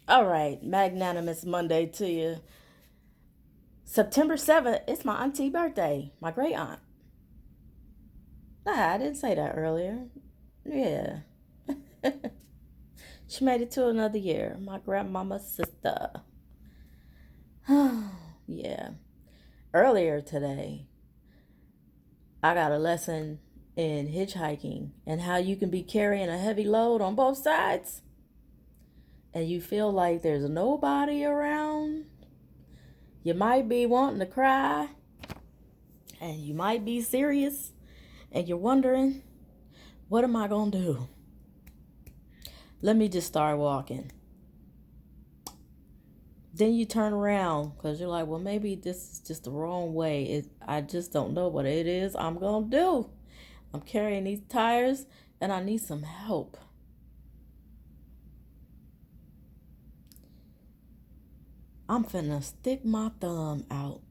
All right, magnanimous Monday to you. September 7th, it's my auntie birthday, my great aunt. Nah, I didn't say that earlier. Yeah. She made it to another year, my grandmama's sister. Yeah. Earlier today, I got a lesson in hitchhiking and how you can be carrying a heavy load on both sides and you feel like there's nobody around. You might be wanting to cry and you might be serious and you're wondering, what am I going to do? Let me just start walking. Then you turn around because you're like, well, maybe this is just the wrong way. I just don't know what it is I'm going to do. I'm carrying these tires and I need some help. I'm finna stick my thumb out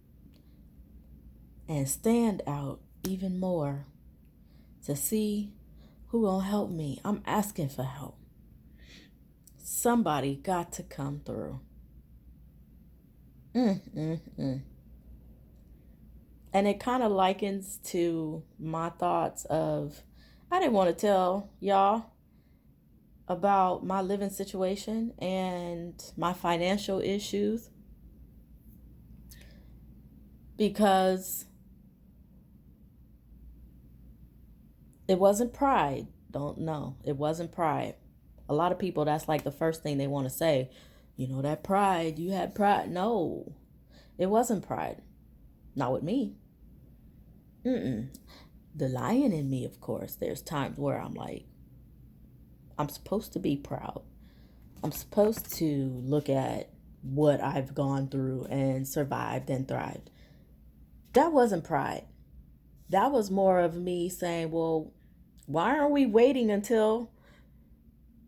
and stand out even more to see who gonna help me. I'm asking for help. Somebody got to come through. Mm, mm, mm. And it kind of likens to my thoughts of, I didn't want to tell y'all about my living situation and my financial issues because it wasn't pride. Don't know. It wasn't pride. A lot of people, that's like the first thing they want to say. You know, that pride, you had pride. No, it wasn't pride. Not with me. Mm-mm. The lion in me, of course, there's times where I'm like, I'm supposed to be proud. I'm supposed to look at what I've gone through and survived and thrived. That wasn't pride. That was more of me saying, well, why aren't we waiting until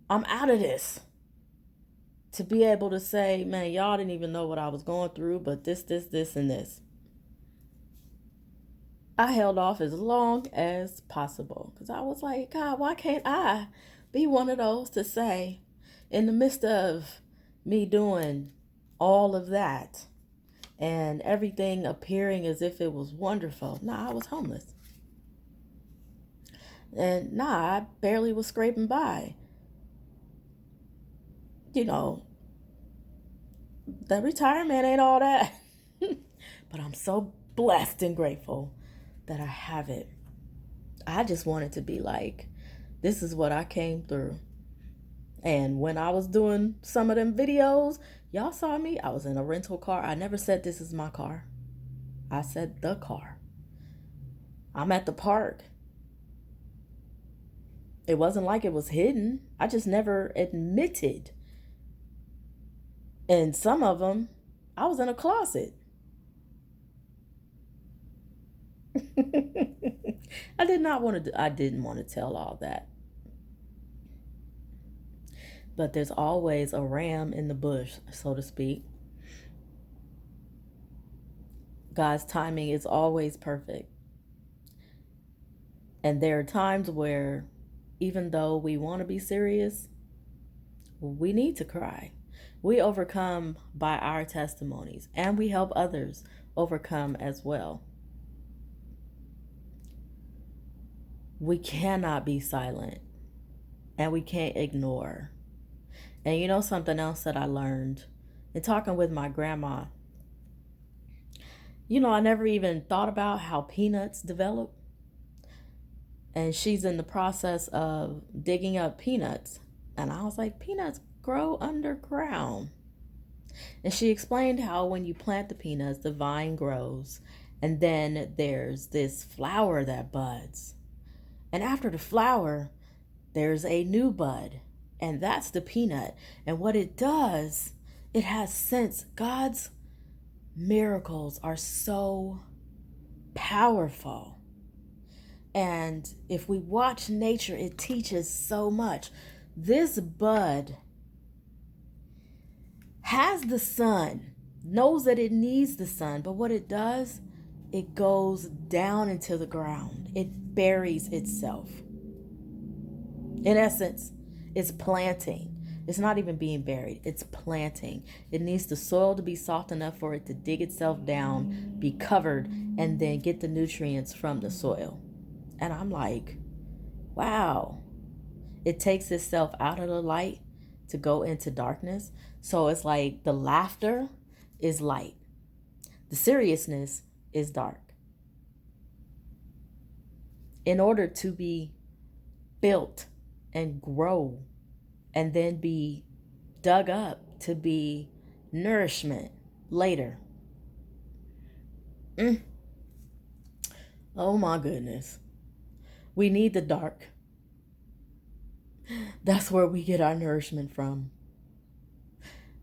I'm out of this to be able to say, man, y'all didn't even know what I was going through, but this, and this. I held off as long as possible because I was like, God, why can't I be one of those to say, in the midst of me doing all of that and everything appearing as if it was wonderful? Nah, I was homeless. And nah, I barely was scraping by. You know, the retirement ain't all that. But I'm so blessed and grateful that I have it. I just wanted to be like, this is what I came through. And when I was doing some of them videos, y'all saw me. I was in a rental car. I never said this is my car. I said the car. I'm at the park. It wasn't like it was hidden. I just never admitted. And some of them, I was in a closet. I didn't want to tell all that. But there's always a ram in the bush, so to speak. God's timing is always perfect. And there are times where, even though we want to be serious, we need to cry. We overcome by our testimonies, and we help others overcome as well. We cannot be silent, and we can't ignore. And you know something else that I learned in talking with my grandma? You know, I never even thought about how peanuts develop. And she's in the process of digging up peanuts. And I was like, peanuts grow underground. And she explained how when you plant the peanuts, the vine grows. And then there's this flower that buds. And after the flower, there's a new bud. And that's the peanut. And what it does, it has sense. God's miracles are so powerful. And if we watch nature, it teaches so much. This bud has the sun, knows that it needs the sun, but what it does, it goes down into the ground. It buries itself. In essence, it's planting. It's not even being buried, it's planting. It needs the soil to be soft enough for it to dig itself down, be covered, and then get the nutrients from the soil. And I'm like, wow. It takes itself out of the light to go into darkness. So it's like the laughter is light, the seriousness is dark. In order to be built and grow and then be dug up to be nourishment later. Oh my goodness. We need the dark. That's where we get our nourishment from.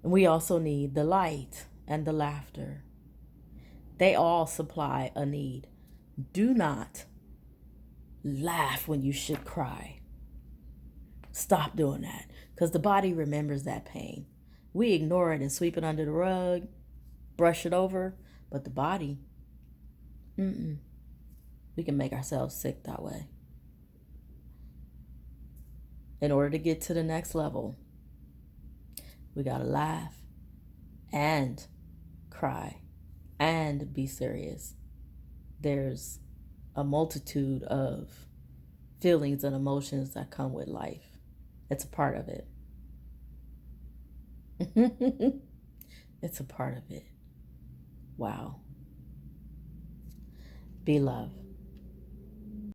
And we also need the light and the laughter. They all supply a need. Do not laugh when you should cry. Stop doing that, because the body remembers that pain. We ignore it and sweep it under the rug, brush it over, but the body, we can make ourselves sick that way. In order to get to the next level, we gotta laugh and cry and be serious. There's a multitude of feelings and emotions that come with life. It's a part of it. It's a part of it. Wow. Be love.